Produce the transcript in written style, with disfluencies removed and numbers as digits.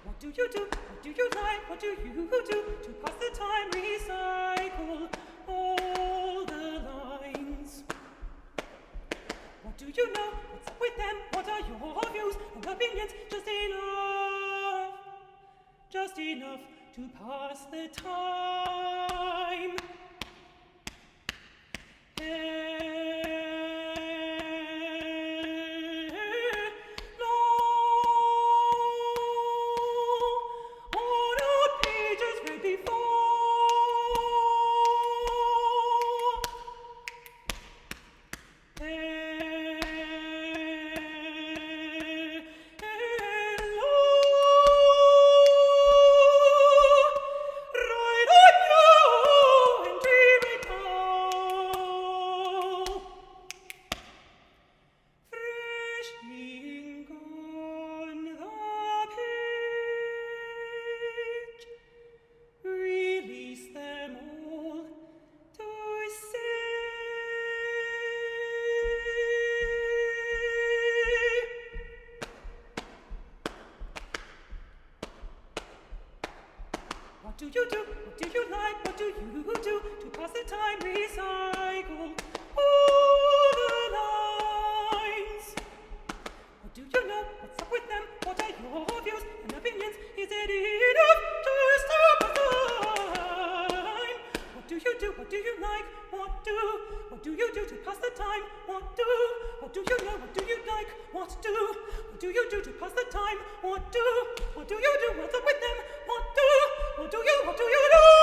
What do you do? What do you like? What do you do to pass the time? Recycle all the lines. What do you know? What's up with them? What are your views and opinions? Just enough to pass the time. What do you do? What do you like? What do you do to pass the time? Recycle all the lines. What do you know? What's up with them? What are your views and opinions? Is it enough to stop the time? What do you do? What do you like? What do you do to pass the time? What do you know? What do you like? What do you do to pass the time? What do you do? What's up with them? What do you do?